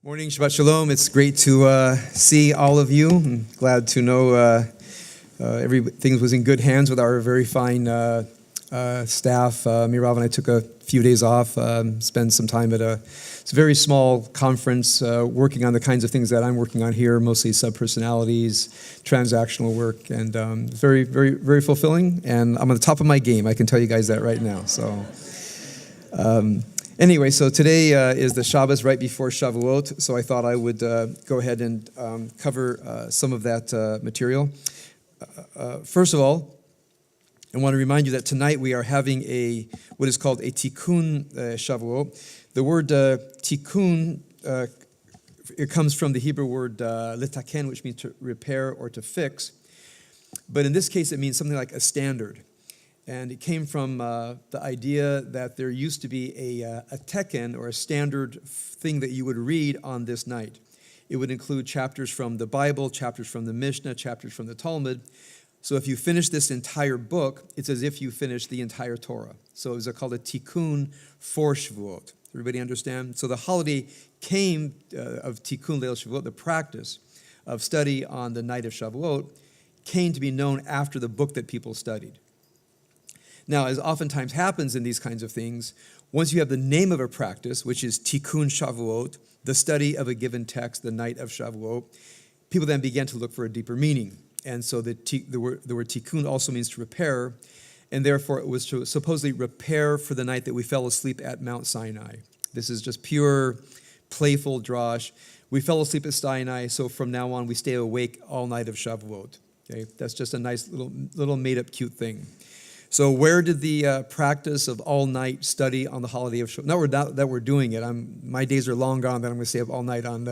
Morning, Shabbat Shalom. It's great to see all of you. I'm glad to know everything was in good hands with our very fine staff. Mirav and I took a few days off, spent some time at it's a very small conference working on the kinds of things that I'm working on here, mostly subpersonalities, transactional work, and very, very, very fulfilling. And I'm on the top of my game. I can tell you guys that right now. So. Anyway, so today is the Shabbos right before Shavuot, so I thought I would go ahead and cover some of that material. First of all, I want to remind you that tonight we are having what is called a Tikkun Shavuot. The word Tikkun, it comes from the Hebrew word litaken, which means to repair or to fix. But in this case, it means something like a standard. And it came from the idea that there used to be a teken, or a standard thing that you would read on this night. It would include chapters from the Bible, chapters from the Mishnah, chapters from the Talmud. So if you finish this entire book, it's as if you finished the entire Torah. So it was called a tikkun for Shavuot. Everybody understand? So the holiday came of tikkun leil Shavuot, the practice of study on the night of Shavuot, came to be known after the book that people studied. Now, as oftentimes happens in these kinds of things, once you have the name of a practice, which is Tikkun Shavuot, the study of a given text, the night of Shavuot, people then began to look for a deeper meaning. And so the word Tikkun also means to repair, and therefore it was to supposedly repair for the night that we fell asleep at Mount Sinai. This is just pure, playful drosh. We fell asleep at Sinai, so from now on we stay awake all night of Shavuot. Okay? That's just a nice little made-up cute thing. So where did the practice of all-night study on the holiday of Shavuot? Not that we're doing it. My days are long gone that I'm going to stay up all night on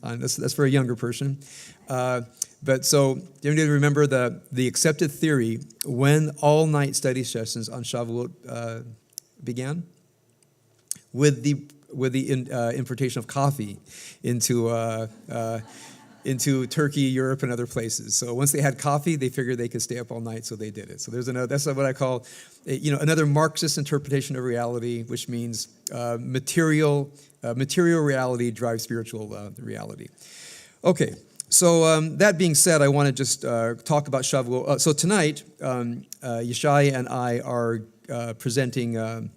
that's for a younger person. But so you need to remember the accepted theory when all-night study sessions on Shavuot began with the importation of coffee into Turkey, Europe, and other places. So once they had coffee, they figured they could stay up all night, so they did it. So that's what I call, another Marxist interpretation of reality, which means material reality drives spiritual reality. Okay, so that being said, I want to just talk about Shavuot. So tonight, Yeshai and I are presenting.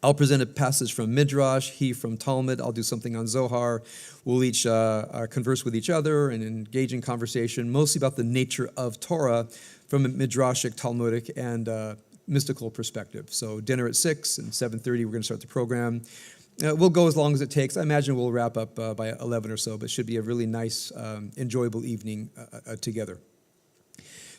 I'll present a passage from Midrash, he from Talmud. I'll do something on Zohar. We'll each converse with each other and engage in conversation, mostly about the nature of Torah from a Midrashic, Talmudic, and mystical perspective. So dinner at 6 and 7:30, we're going to start the program. We'll go as long as it takes. I imagine we'll wrap up by 11 or so, but it should be a really nice, enjoyable evening together.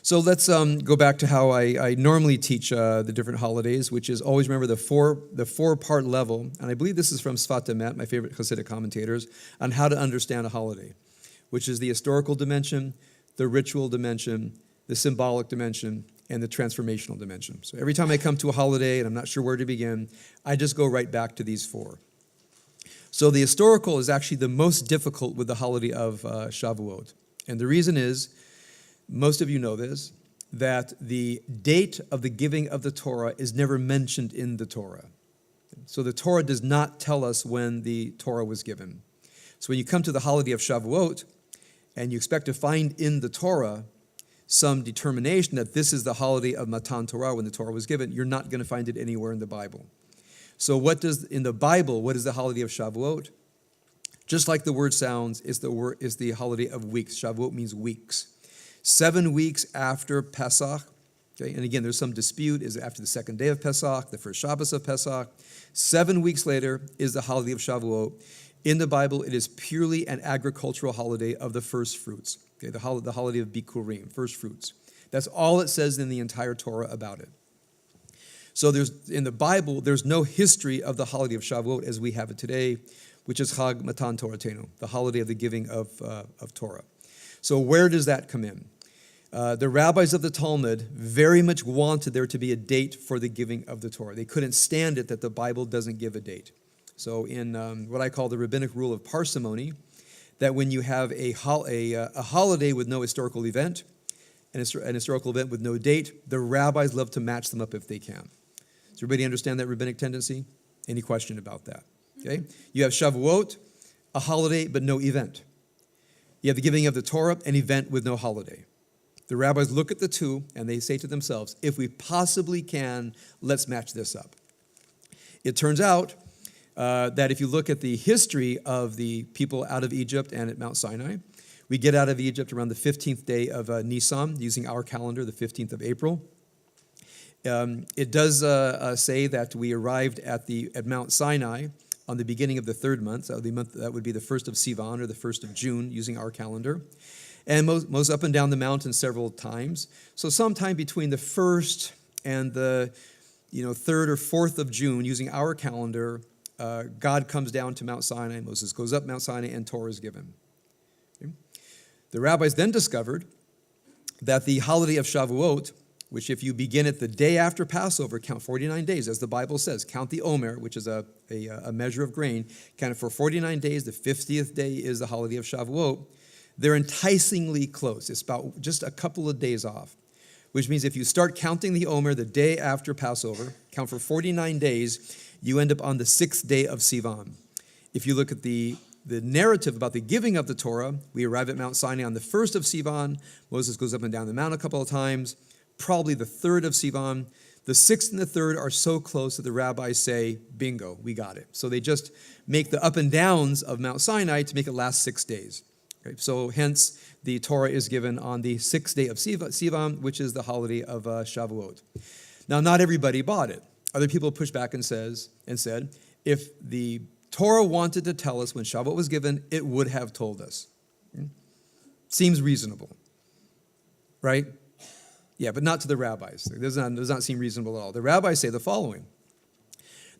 So let's go back to how I normally teach the different holidays, which is always remember the four-part level, and I believe this is from Sfat Emet, my favorite Hasidic commentators, on how to understand a holiday, which is the historical dimension, the ritual dimension, the symbolic dimension, and the transformational dimension. So every time I come to a holiday and I'm not sure where to begin, I just go right back to these four. So the historical is actually the most difficult with the holiday of Shavuot, and the reason is, most of you know this, that the date of the giving of the Torah is never mentioned in the Torah. So the Torah does not tell us when the Torah was given. So when you come to the holiday of Shavuot, and you expect to find in the Torah some determination that this is the holiday of Matan Torah, when the Torah was given, you're not going to find it anywhere in the Bible. So in the Bible, what is the holiday of Shavuot? Just like the word sounds, is the holiday of weeks. Shavuot means weeks. 7 weeks after Pesach, okay, and again, there's some dispute, is it after the second day of Pesach, the first Shabbos of Pesach? 7 weeks later is the holiday of Shavuot. In the Bible, it is purely an agricultural holiday of the first fruits, okay, the holiday of Bikurim, first fruits. That's all it says in the entire Torah about it. So in the Bible, there's no history of the holiday of Shavuot as we have it today, which is Chag Matan Toratenu, the holiday of the giving of Torah. So where does that come in? The rabbis of the Talmud very much wanted there to be a date for the giving of the Torah. They couldn't stand it that the Bible doesn't give a date. So in what I call the rabbinic rule of parsimony, that when you have a holiday with no historical event, and an historical event with no date, the rabbis love to match them up if they can. Does everybody understand that rabbinic tendency? Any question about that? Okay, you have Shavuot. a holiday but no event. You have the giving of the Torah, an event with no holiday. The rabbis look at the two and they say to themselves, if we possibly can, let's match this up. It turns out that if you look at the history of the people out of Egypt and at Mount Sinai, we get out of Egypt around the 15th day of Nisan, using our calendar, the 15th of April. It does say that we arrived at Mount Sinai on the beginning of the third month. That would be the 1st of Sivan or the 1st of June, using our calendar. And most up and down the mountain several times. So sometime between the 1st and the 3rd or 4th of June, using our calendar, God comes down to Mount Sinai. Moses goes up Mount Sinai and Torah is given. Okay? The rabbis then discovered that the holiday of Shavuot, which if you begin it the day after Passover, count 49 days, as the Bible says, count the Omer, which is a measure of grain, count it for 49 days, the 50th day is the holiday of Shavuot. They're enticingly close. It's about just a couple of days off, which means if you start counting the Omer the day after Passover, count for 49 days, you end up on the 6th day of Sivan. If you look at the narrative about the giving of the Torah, we arrive at Mount Sinai on the 1st of Sivan. Moses goes up and down the mount a couple of times, probably the 3rd of Sivan. The 6th and the 3rd are so close that the rabbis say, bingo, we got it. So they just make the up and downs of Mount Sinai to make it last 6 days. Okay, so hence, the Torah is given on the 6th day of Sivan, which is the holiday of Shavuot. Now, not everybody bought it. Other people pushed back and said, if the Torah wanted to tell us when Shavuot was given, it would have told us. Seems reasonable, right? Yeah, but not to the rabbis. It does not seem reasonable at all. The rabbis say the following.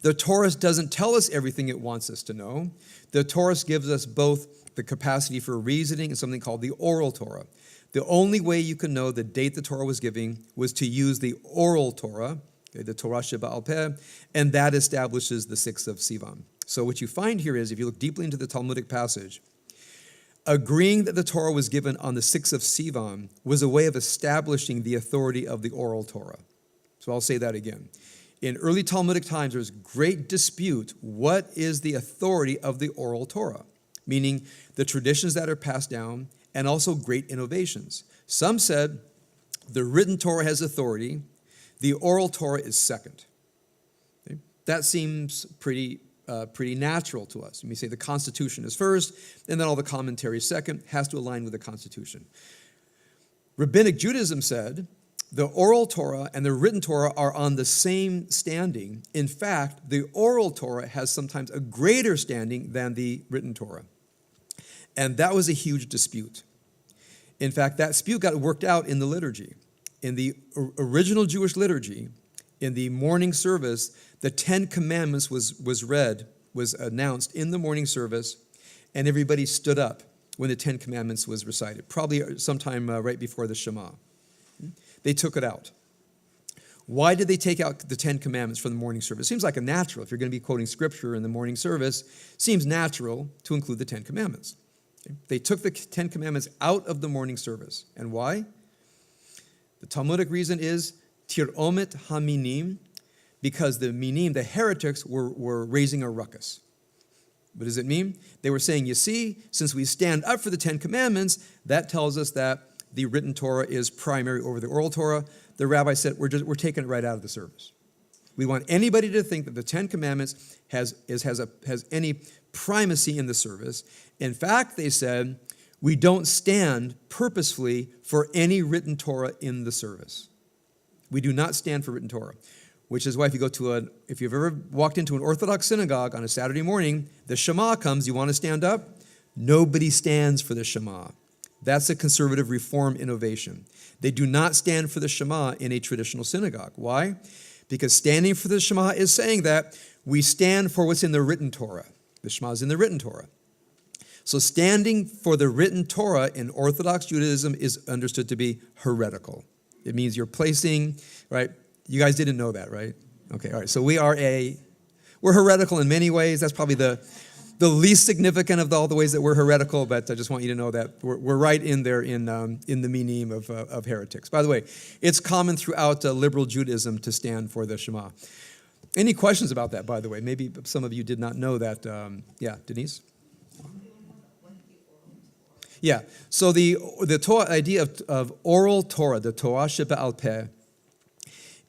The Torah doesn't tell us everything it wants us to know. The Torah gives us both the capacity for reasoning and something called the oral Torah. The only way you can know the date the Torah was giving was to use the oral Torah, the Torah Sheba'al Peh, and that establishes the 6th of Sivan. So what you find here is, if you look deeply into the Talmudic passage, agreeing that the Torah was given on the 6th of Sivan was a way of establishing the authority of the oral Torah. So I'll say that again. In early Talmudic times, there was great dispute. What is the authority of the oral Torah? Meaning the traditions that are passed down and also great innovations. Some said the written Torah has authority, the oral Torah is second. Okay? That seems pretty natural to us. We say the Constitution is first, and then all the commentaries second, has to align with the Constitution. Rabbinic Judaism said the oral Torah and the written Torah are on the same standing. In fact, the oral Torah has sometimes a greater standing than the written Torah. And that was a huge dispute. In fact, that dispute got worked out in the liturgy. In the original Jewish liturgy, in the morning service, the 10 Commandments was announced in the morning service, and everybody stood up when the 10 Commandments was recited, probably sometime right before the Shema. They took it out. Why did they take out the 10 Commandments from the morning service? Seems like a natural. If you're going to be quoting Scripture in the morning service, seems natural to include the 10 Commandments. Okay? They took the 10 Commandments out of the morning service. And why? The Talmudic reason is Tiromet HaMinim, because the minim, the heretics, were raising a ruckus. What does it mean? They were saying, you see, since we stand up for the 10 Commandments, that tells us that the written Torah is primary over the oral Torah. The rabbi said, we're taking it right out of the service. We want anybody to think that the 10 Commandments has any primacy in the service. In fact, they said, we don't stand purposefully for any written Torah in the service. We do not stand for written Torah, which is why if you've ever walked into an Orthodox synagogue on a Saturday morning, the Shema comes, you want to stand up? Nobody stands for the Shema. That's a conservative reform innovation. They do not stand for the Shema in a traditional synagogue. Why? Because standing for the Shema is saying that we stand for what's in the written Torah. The Shema is in the written Torah. So standing for the written Torah in Orthodox Judaism is understood to be heretical. It means you're placing, right? You guys didn't know that, right? Okay, all right. So we're heretical in many ways. That's probably the least significant of all the ways that we're heretical, but I just want you to know that we're right in there in the minim of heretics. By the way, it's common throughout liberal Judaism to stand for the Shema. Any questions about that, by the way? Maybe some of you did not know that. Yeah, Denise? Yeah. So the Torah idea of oral Torah, the Torah Sheba'al Peh,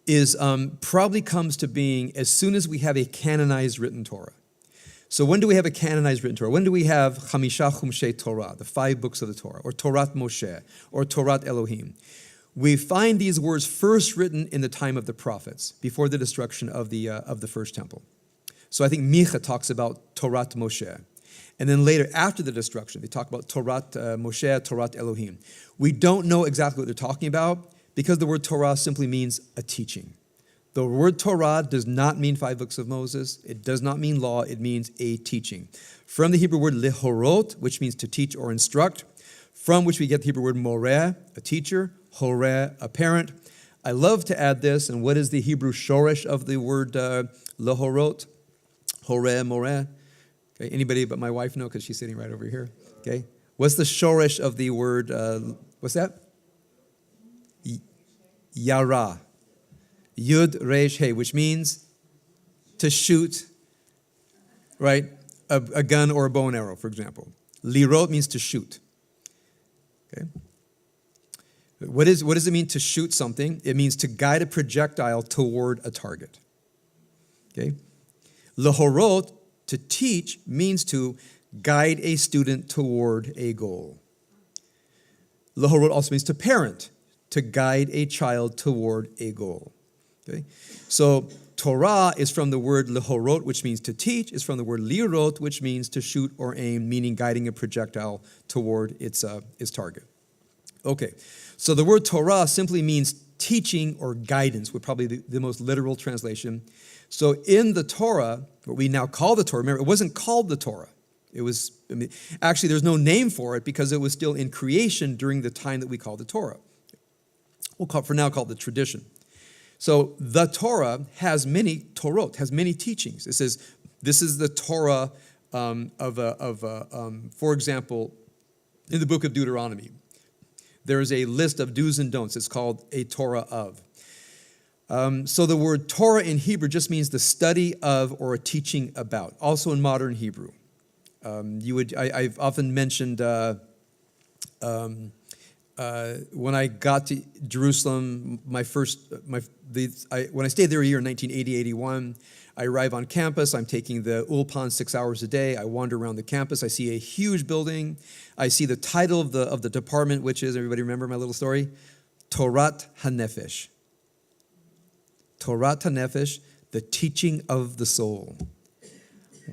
is probably comes to being as soon as we have a canonized written Torah. So when do we have a canonized written Torah? When do we have Chamisha Chumshei Torah, the 5 books of the Torah, or Torat Moshe, or Torat Elohim? We find these words first written in the time of the prophets, before the destruction of the first temple. So I think Micha talks about Torat Moshe. And then later, after the destruction, they talk about Torat Moshe, Torat Elohim. We don't know exactly what they're talking about because the word Torah simply means a teaching. The word Torah does not mean 5 books of Moses. It does not mean law. It means a teaching. From the Hebrew word lehorot, which means to teach or instruct, from which we get the Hebrew word moreh, a teacher, horeh, a parent. I love to add this, and what is the Hebrew shoresh of the word lehorot? Horeh, moreh. Okay, anybody but my wife know, because she's sitting right over here. Okay, what's the shoresh of the word, what's that? Yara. Yud, Resh, He, which means to shoot, right? A gun or a bow and arrow, for example. Lirot means to shoot. Okay. What does it mean to shoot something? It means to guide a projectile toward a target. Okay. Lehorot, to teach, means to guide a student toward a goal. Lehorot also means to parent, to guide a child toward a goal. Okay? So Torah is from the word lehorot, which means to teach, is from the word lirot, which means to shoot or aim, meaning guiding a projectile toward its target. Okay, so the word Torah simply means teaching or guidance, would probably be the most literal translation. So in the Torah, what we now call the Torah, remember, it wasn't called the Torah. It was, actually, there's no name for it because it was still in creation during the time that we call the Torah. We'll call it the tradition. So the Torah has many Torot, has many teachings. It says, this is the Torah for example, in the book of Deuteronomy, there is a list of do's and don'ts. It's called a Torah of. So the word Torah in Hebrew just means the study of or a teaching about. Also in modern Hebrew, I've often mentioned when I got to Jerusalem, when I stayed there a year in 1980-81, I arrive on campus. I'm taking the Ulpan 6 hours a day. I wander around the campus. I see a huge building. I see the title of the department, which is, everybody remember my little story? Torat HaNefesh. Torat HaNefesh, the teaching of the soul.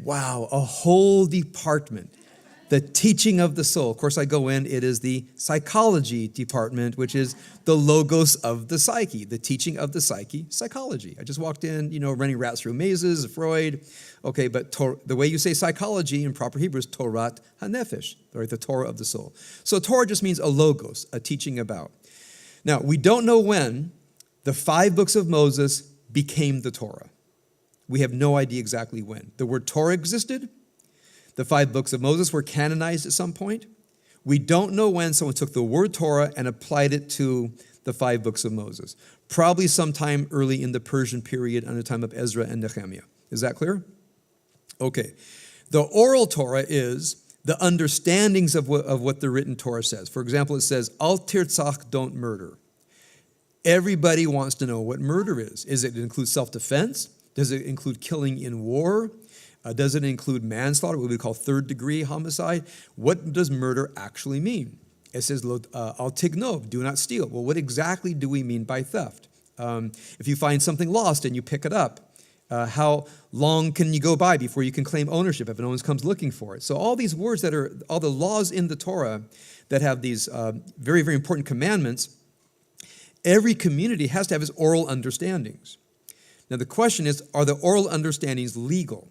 Wow, a whole department. The teaching of the soul. Of course, I go in, it is the psychology department, which is the logos of the psyche, the teaching of the psyche, psychology. I just walked in, running rats through mazes, Freud. Okay, but the way you say psychology in proper Hebrew is Torat HaNefesh, right, the Torah of the soul. So Torah just means a logos, a teaching about. Now, we don't know when the 5 books of Moses became the Torah. We have no idea exactly when. The word Torah existed. The 5 books of Moses were canonized at some point. We don't know when someone took the word Torah and applied it to the 5 books of Moses. Probably sometime early in the Persian period under the time of Ezra and Nehemiah. Is that clear? Okay. The oral Torah is the understandings of what the written Torah says. For example, it says, Al tirtzach, don't murder. Everybody wants to know what murder is. Does it include self-defense? Does it include killing in war? Does it include manslaughter, what we call third-degree homicide? What does murder actually mean? It says, al tignov, do not steal. Well, what exactly do we mean by theft? If you find something lost and you pick it up, how long can you go by before you can claim ownership if no one comes looking for it? So all these words all the laws in the Torah that have these very, very important commandments, every community has to have its oral understandings. Now the question is, are the oral understandings legal?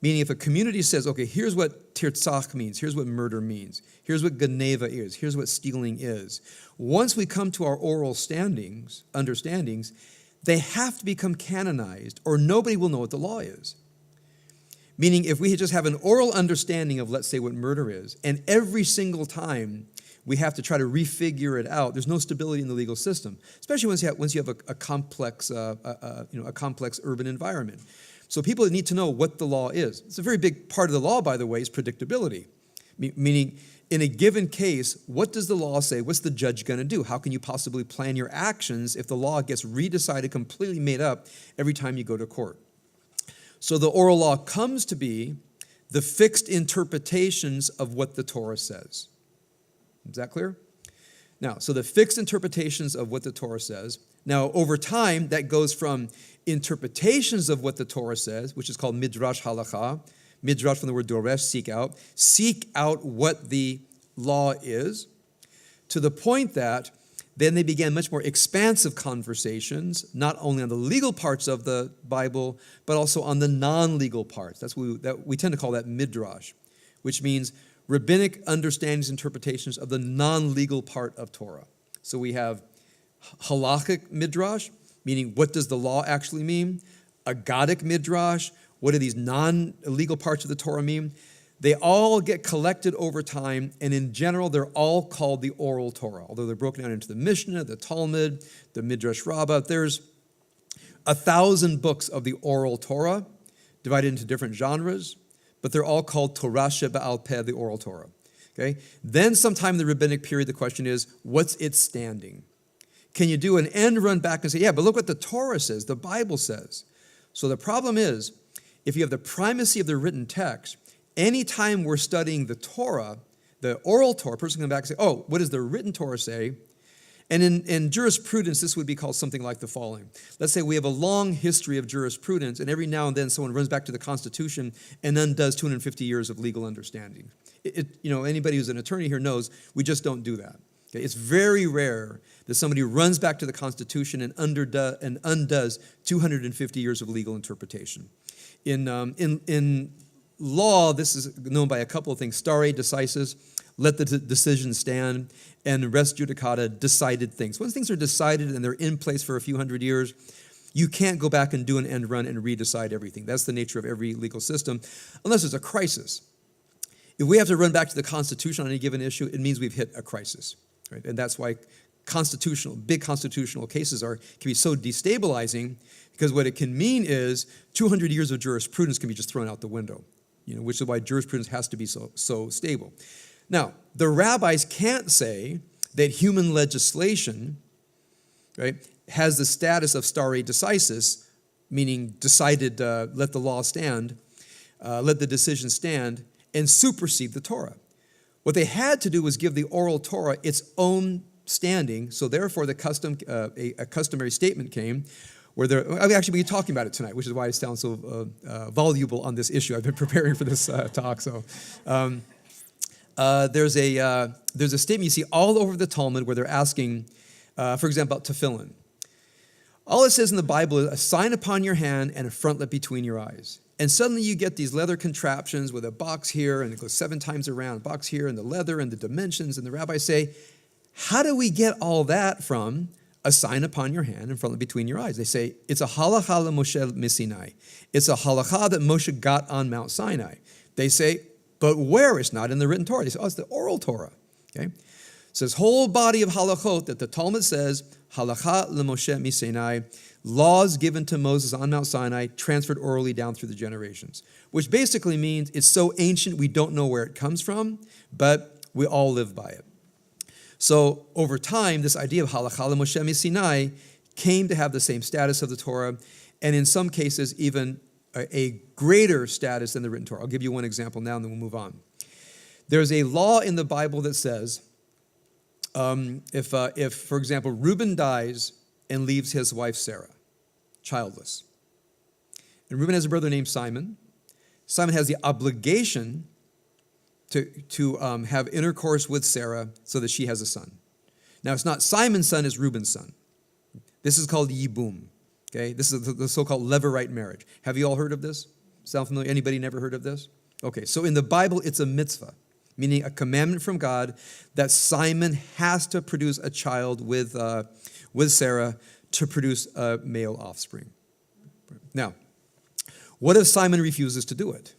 Meaning if a community says, okay, here's what tirtzach means, here's what murder means, here's what geneva is, here's what stealing is. Once we come to our oral understandings, they have to become canonized or nobody will know what the law is. Meaning if we just have an oral understanding of, let's say, what murder is, and every single time we have to try to refigure it out, there's no stability in the legal system, especially once you have a complex urban environment. So people need to know what the law is. It's a very big part of the law, by the way, is predictability. Meaning, in a given case, what does the law say? What's the judge going to do? How can you possibly plan your actions if the law gets redecided, completely made up every time you go to court? So the oral law comes to be the fixed interpretations of what the Torah says. Is that clear? Now, so the fixed interpretations of what the Torah says. Now, over time, that goes from interpretations of what the Torah says, which is called midrash halacha, midrash from the word doresh, seek out what the law is, to the point that then they began much more expansive conversations, not only on the legal parts of the Bible, but also on the non-legal parts. That's what we tend to call that midrash, which means rabbinic understandings, interpretations of the non-legal part of Torah. So we have halachic midrash, meaning what does the law actually mean? Agadic midrash, what do these non-legal parts of the Torah mean? They all get collected over time, and in general, they're all called the oral Torah, although they're broken down into the Mishnah, the Talmud, the Midrash Rabbah. There's 1,000 books of the oral Torah divided into different genres, but they're all called Torah Sheba'al Peh, the oral Torah. Okay? Then sometime in the rabbinic period, the question is, what's its standing? Can you do an end run back and say, yeah, but look what the Torah says, the Bible says. So the problem is, if you have the primacy of the written text, anytime we're studying the Torah, the oral Torah, a person can come back and say, oh, what does the written Torah say? And in jurisprudence, this would be called something like the following. Let's say we have a long history of jurisprudence, and every now and then someone runs back to the Constitution and undoes 250 years of legal understanding. Anybody who's an attorney here knows we just don't do that. Okay? It's very rare that somebody runs back to the Constitution and undoes 250 years of legal interpretation. In law, this is known by a couple of things. Stare decisis, let the decision stand, and res judicata, decided things. Once things are decided and they're in place for a few hundred years, you can't go back and do an end run and redecide everything. That's the nature of every legal system, unless there's a crisis. If we have to run back to the Constitution on any given issue, it means we've hit a crisis, right? And that's why big constitutional cases can be so destabilizing, because what it can mean is 200 years of jurisprudence can be just thrown out the window, which is why jurisprudence has to be so stable. Now, the rabbis can't say that human legislation, right, has the status of stare decisis, meaning decided, let the law stand, let the decision stand, and supersede the Torah. What they had to do was give the oral Torah its own standing, so therefore a customary statement came, where actually we're talking about it tonight, which is why I sound so voluble on this issue. I've been preparing for this talk. So there's a statement you see all over the Talmud where they're asking, for example, about tefillin. All it says in the Bible is a sign upon your hand and a frontlet between your eyes. And suddenly you get these leather contraptions with a box here, and it goes 7 times around, a box here, and the leather and the dimensions, and the rabbis say, how do we get all that from a sign upon your hand and frontlet between your eyes? They say, it's a halakha Moshe Sinai. It's a halakha that Moshe got on Mount Sinai. They say, but where? It's not in the written Torah. They say, oh, it's the oral Torah. Okay? So this whole body of halachot that the Talmud says, halakha Moshe Sinai, laws given to Moses on Mount Sinai, transferred orally down through the generations, which basically means it's so ancient we don't know where it comes from, but we all live by it. So over time, this idea of halakha Moshe Sinai came to have the same status of the Torah, and in some cases even a greater status than the written Torah. I'll give you one example now, and then we'll move on. There's a law in the Bible that says, if, for example, Reuben dies and leaves his wife Sarah, childless, and Reuben has a brother named Simon. Simon has the obligation to have intercourse with Sarah so that she has a son. Now, it's not Simon's son, it's Reuben's son. This is called yibum. Okay, this is the so-called levirate marriage. Have you all heard of this? Sound familiar? Anybody never heard of this? Okay, so in the Bible, it's a mitzvah, meaning a commandment from God that Simon has to produce a child with Sarah to produce a male offspring. Now, what if Simon refuses to do it?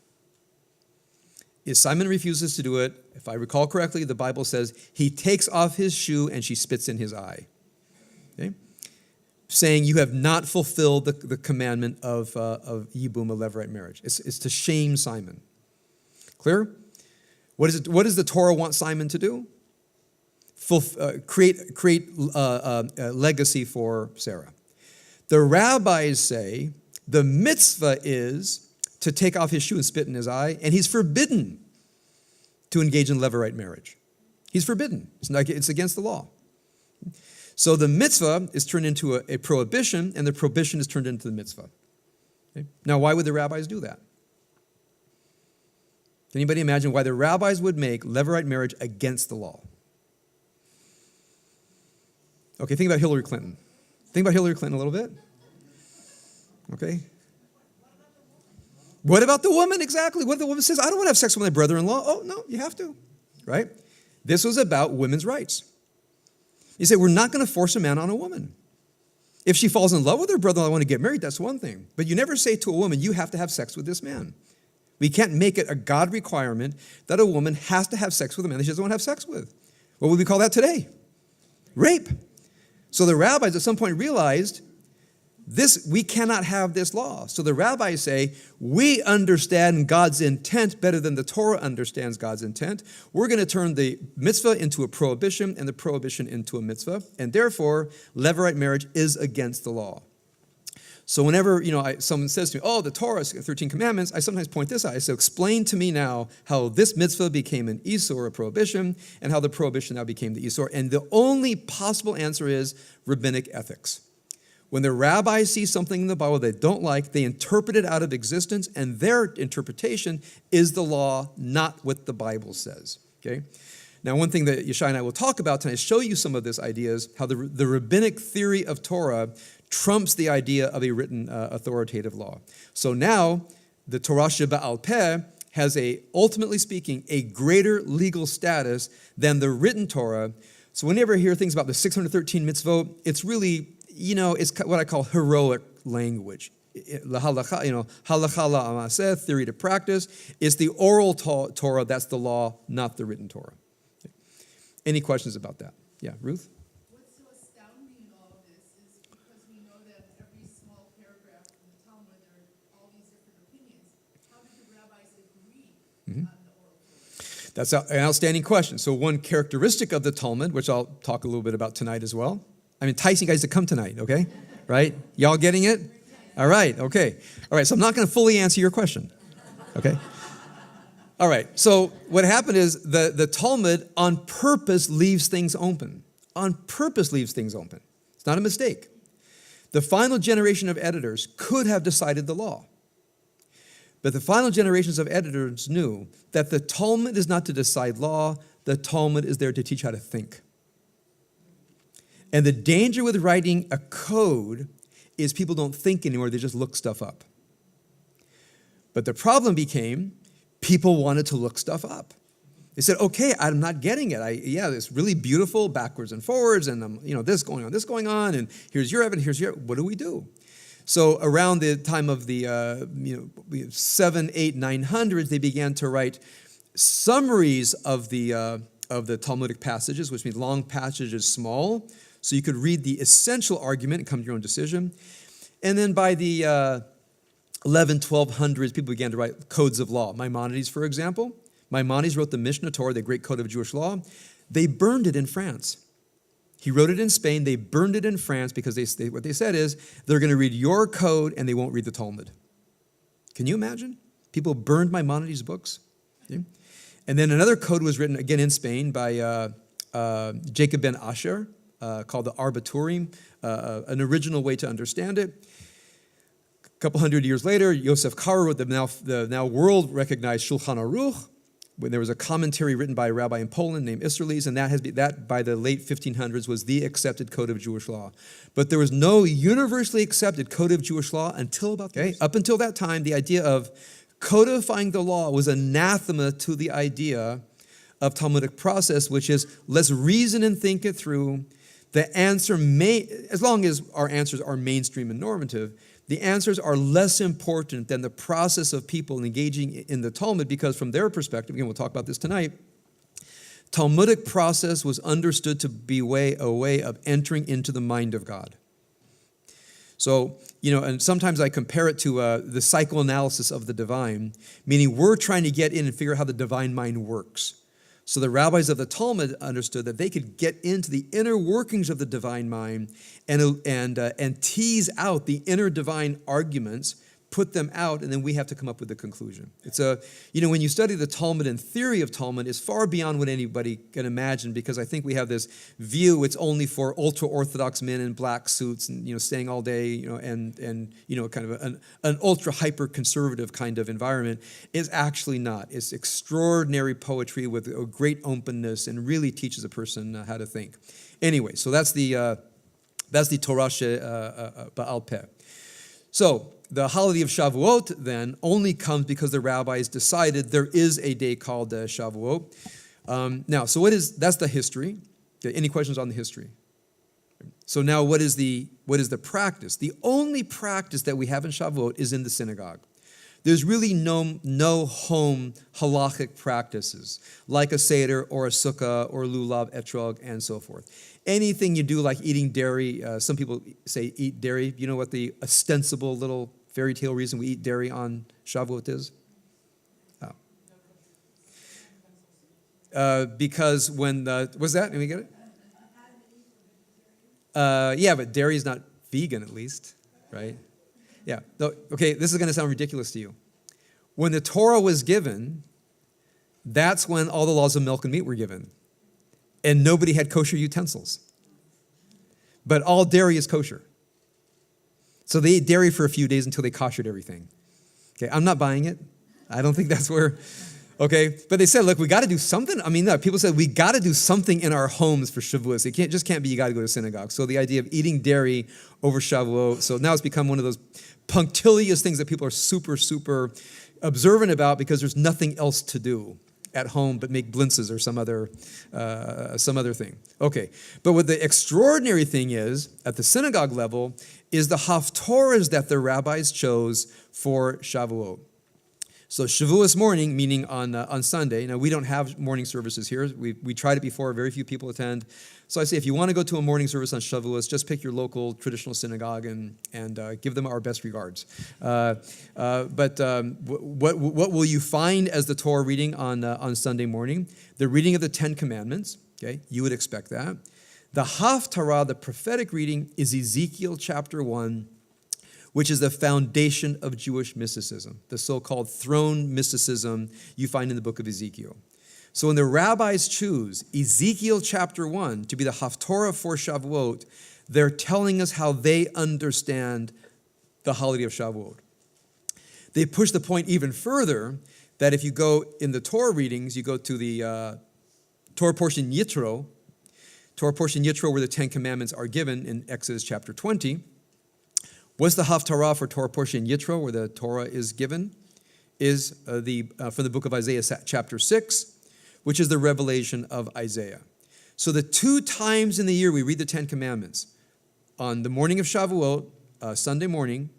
If Simon refuses to do it, if I recall correctly, the Bible says he takes off his shoe and she spits in his eye. Okay? Saying you have not fulfilled the commandment of yibum, a levirate marriage. It's to shame Simon. Clear? What does the Torah want Simon to do? Create a legacy for Sarah. The rabbis say the mitzvah is to take off his shoe and spit in his eye, and he's forbidden to engage in levirate marriage. He's forbidden. It's against the law. So the mitzvah is turned into a prohibition, and the prohibition is turned into the mitzvah. Okay? Now, why would the rabbis do that? Can anybody imagine why the rabbis would make levirate marriage against the law? Okay, think about Hillary Clinton. Think about Hillary Clinton a little bit. Okay. What about the woman? Exactly. What if the woman says, I don't want to have sex with my brother-in-law? Oh, no, you have to. Right? This was about women's rights. You say, we're not going to force a man on a woman. If she falls in love with her brother-in-law and want to get married, that's one thing. But you never say to a woman, you have to have sex with this man. We can't make it a God requirement that a woman has to have sex with a man that she doesn't want to have sex with. What would we call that today? Rape. So the rabbis at some point realized we cannot have this law. So the rabbis say, we understand God's intent better than the Torah understands God's intent. We're going to turn the mitzvah into a prohibition and the prohibition into a mitzvah. And therefore, levirate marriage is against the law. So whenever someone says to me, oh, the Torah is 13 commandments, I sometimes point this out. I say, explain to me now how this mitzvah became an isur, a prohibition, and how the prohibition now became the isur. And the only possible answer is rabbinic ethics. When the rabbis see something in the Bible they don't like, they interpret it out of existence, and their interpretation is the law, not what the Bible says. Okay? Now, one thing that Yeshai and I will talk about tonight, show you some of this ideas, how the rabbinic theory of Torah trumps the idea of a written authoritative law. So now, the Torah Sheba'al Peh has ultimately speaking, a greater legal status than the written Torah. So whenever I hear things about the 613 mitzvot, it's really, it's what I call heroic language. Halakha la'amaseh, theory to practice. It's the oral Torah, that's the law, not the written Torah. Any questions about that? Yeah, Ruth? What's so astounding in all of this is because we know that in every small paragraph in the Talmud there are all these different opinions. How did the rabbis agree on the oral Torah? That's an outstanding question. So one characteristic of the Talmud, which I'll talk a little bit about tonight as well. I'm enticing you guys to come tonight, okay? Right? Y'all getting it? All right, okay. All right, so I'm not going to fully answer your question, okay? All right, so what happened is the Talmud on purpose leaves things open. On purpose leaves things open. It's not a mistake. The final generation of editors could have decided the law. But the final generations of editors knew that the Talmud is not to decide law, the Talmud is there to teach how to think. And the danger with writing a code is people don't think anymore, they just look stuff up. But the problem became people wanted to look stuff up. They said, okay, I'm not getting it. It's really beautiful, backwards and forwards, and this going on, and here's your evidence, what do we do? So around the time of the 700, 800, 900s, they began to write summaries of the Talmudic passages, which means long passages, small, so you could read the essential argument and come to your own decision. And then by the 1100s, 1200s, people began to write codes of law. Maimonides, for example. Maimonides wrote the Mishnah Torah, the great code of Jewish law. They burned it in France. He wrote it in Spain. They burned it in France because what they said is they're going to read your code and they won't read the Talmud. Can you imagine? People burned Maimonides' books. Okay? And then another code was written again in Spain by Jacob ben Asher called the Arbaturim, an original way to understand it. A couple hundred years later, Yosef Karo wrote the now world-recognized Shulchan Aruch, when there was a commentary written by a rabbi in Poland named Isserles, and that by the late 1500s was the accepted code of Jewish law. But there was no universally accepted code of Jewish law until up until that time. The idea of codifying the law was anathema to the idea of Talmudic process, which is let's reason and think it through. The answer as long as our answers are mainstream and normative, the answers are less important than the process of people engaging in the Talmud, because from their perspective, again, we'll talk about this tonight, Talmudic process was understood to be a way of entering into the mind of God. So, and sometimes I compare it to the psychoanalysis of the divine, meaning we're trying to get in and figure out how the divine mind works. So the rabbis of the Talmud understood that they could get into the inner workings of the divine mind and tease out the inner divine arguments, put them out, and then we have to come up with a conclusion. It's when you study the Talmud and theory of Talmud, it's far beyond what anybody can imagine, because I think we have this view it's only for ultra-Orthodox men in black suits and, staying all day, and kind of an ultra-hyper-conservative kind of environment. Is actually not. It's extraordinary poetry with a great openness and really teaches a person how to think. Anyway, so that's the Torah Ba'al Peh. So, the holiday of Shavuot, then, only comes because the rabbis decided there is a day called Shavuot. Now, so that's the history. Okay, any questions on the history? So now what is the practice? The only practice that we have in Shavuot is in the synagogue. There's really no home halachic practices, like a Seder or a Sukkah or Lulav, Etrog, and so forth. Anything you do, like eating dairy, some people say eat dairy. You know what the ostensible little fairy tale reason we eat dairy on Shavuot is? Because when was that? Let me get it? Yeah, but dairy is not vegan, at least, right? Yeah. Okay, this is going to sound ridiculous to you. When the Torah was given, that's when all the laws of milk and meat were given. And nobody had kosher utensils. But all dairy is kosher. So they ate dairy for a few days until they koshered everything. Okay, I'm not buying it. I don't think that's where... Okay, but they said, look, we got to do something. I mean, no, people said we got to do something in our homes for Shavuot. It can't be you got to go to synagogue. So the idea of eating dairy over Shavuot, so now it's become one of those punctilious things that people are super, super observant about because there's nothing else to do at home but make blintzes or some other thing. Okay, but what the extraordinary thing is, at the synagogue level, is the HaTorah's that the rabbis chose for Shavuot. So Shavuos morning, meaning on Sunday. Now, we don't have morning services here. We tried it before. Very few people attend. So I say, if you want to go to a morning service on Shavuos, just pick your local traditional synagogue and give them our best regards. But what will you find as the Torah reading on Sunday morning? The reading of the Ten Commandments. Okay, you would expect that. The HaTorah, the prophetic reading, is Ezekiel chapter 1, which is the foundation of Jewish mysticism, the so-called throne mysticism you find in the book of Ezekiel. So when the rabbis choose Ezekiel chapter 1 to be the HaTorah for Shavuot, they're telling us how they understand the holiday of Shavuot. They push the point even further that if you go in the Torah readings, you go to the Torah portion Yitro where the Ten Commandments are given in Exodus chapter 20, what's the HaTorah for Torah portion Yitro, where the Torah is given, is from the book of Isaiah chapter 6, which is the revelation of Isaiah. So the two times in the year we read the Ten Commandments, on the morning of Shavuot, Sunday morning,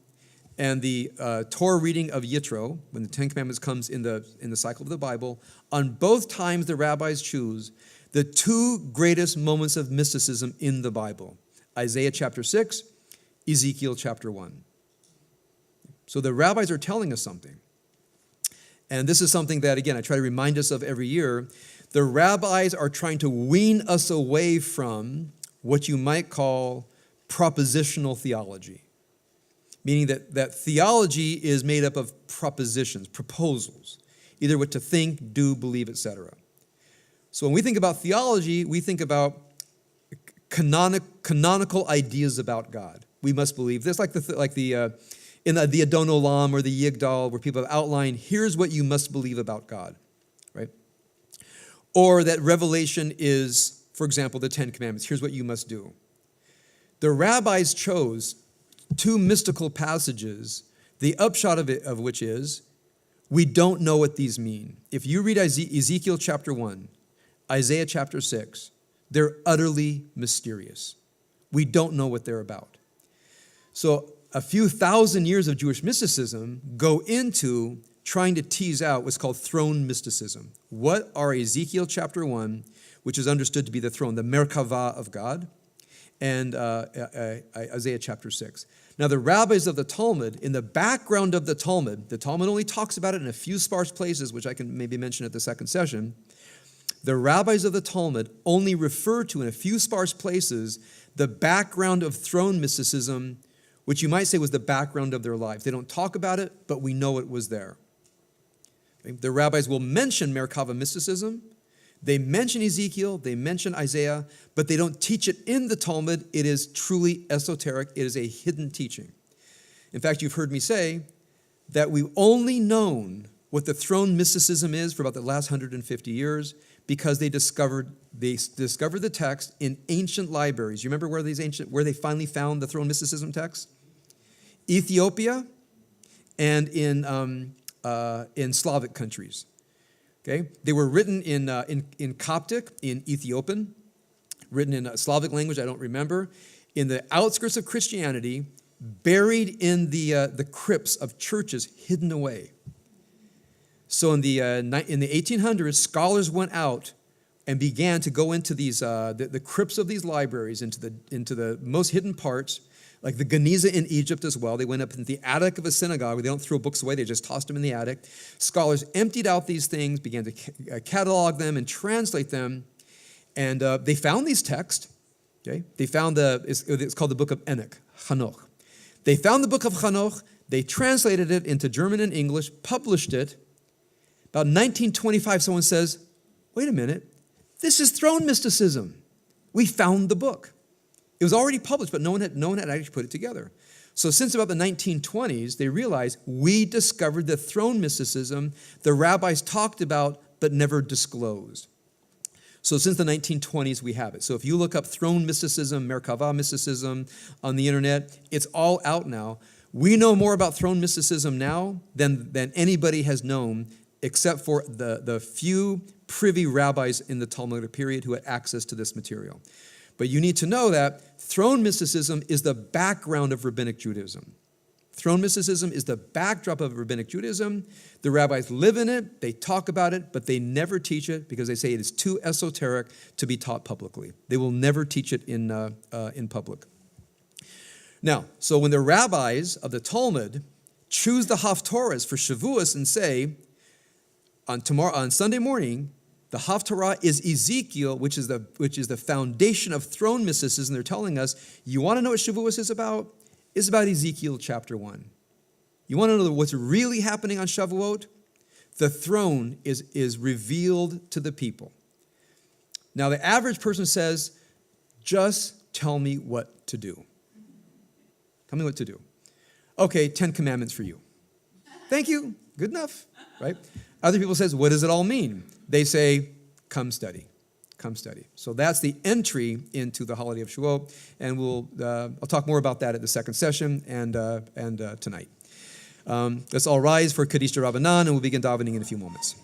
and the Torah reading of Yitro, when the Ten Commandments comes in the cycle of the Bible, on both times the rabbis choose the two greatest moments of mysticism in the Bible, Isaiah chapter 6, Ezekiel chapter 1. So the rabbis are telling us something. And this is something that, again, I try to remind us of every year. The rabbis are trying to wean us away from what you might call propositional theology, meaning that theology is made up of propositions, proposals, either what to think, do, believe, etc. So when we think about theology, we think about canonical ideas about God. We must believe this, in the Adon Olam or the Yigdal, where people have outlined, here's what you must believe about God, right? Or that revelation is, for example, the Ten Commandments. Here's what you must do. The rabbis chose two mystical passages, the upshot of which is, we don't know what these mean. If you read Ezekiel chapter 1, Isaiah chapter 6, they're utterly mysterious. We don't know what they're about. So a few thousand years of Jewish mysticism go into trying to tease out what's called throne mysticism. What are Ezekiel chapter 1, which is understood to be the throne, the Merkavah of God, and Isaiah chapter 6. Now, the rabbis of the Talmud, in the background of the Talmud only talks about it in a few sparse places, which I can maybe mention at the second session. The rabbis of the Talmud only refer to in a few sparse places the background of throne mysticism, which you might say was the background of their lives. They don't talk about it, but we know it was there. Okay? The rabbis will mention Merkava mysticism. They mention Ezekiel, they mention Isaiah, but they don't teach it in the Talmud. It is truly esoteric. It is a hidden teaching. In fact, you've heard me say that we've only known what the throne mysticism is for about the last 150 years because they discovered the text in ancient libraries. You remember where they finally found the throne mysticism text? Ethiopia and in Slavic countries. Okay, they were written in Coptic, in Ethiopian, written in a Slavic language I don't remember, in the outskirts of Christianity, buried in the crypts of churches, hidden away. So in the 1800s, scholars went out and began to go into these the crypts of these libraries, into the most hidden parts, like the Geniza in Egypt as well. They went up in the attic of a synagogue where they don't throw books away, they just tossed them in the attic. Scholars emptied out these things, began to catalog them and translate them, and they found these texts. Okay? They found it's called the book of Enoch, Hanoch. They found the book of Hanoch, they translated it into German and English, published it. About 1925, someone says, wait a minute, this is throne mysticism. We found the book. It was already published, but no one had actually put it together. So since about the 1920s, they realized we discovered the throne mysticism the rabbis talked about but never disclosed. So since the 1920s, we have it. So if you look up throne mysticism, Merkava mysticism on the internet, it's all out now. We know more about throne mysticism now than anybody has known, except for the few privy rabbis in the Talmudic period who had access to this material. But you need to know that throne mysticism is the background of Rabbinic Judaism. Throne mysticism is the backdrop of Rabbinic Judaism. The rabbis live in it, they talk about it, but they never teach it because they say it is too esoteric to be taught publicly. They will never teach it in public. Now, so when the rabbis of the Talmud choose the HaTorah's for Shavuot and say, on Sunday morning, the HaTorah is Ezekiel, which is the foundation of throne mysticism. They're telling us, you want to know what Shavuot is about? It's about Ezekiel chapter 1. You want to know what's really happening on Shavuot? The throne is revealed to the people. Now, the average person says, just tell me what to do. Tell me what to do. Okay, 10 commandments for you. Thank you. Good enough, right? Other people says, what does it all mean? They say, come study. Come study. So that's the entry into the holiday of Shavuot, and I'll talk more about that at the second session and tonight. Let's all rise for Kaddish Rabbanan, and we'll begin davening in a few moments.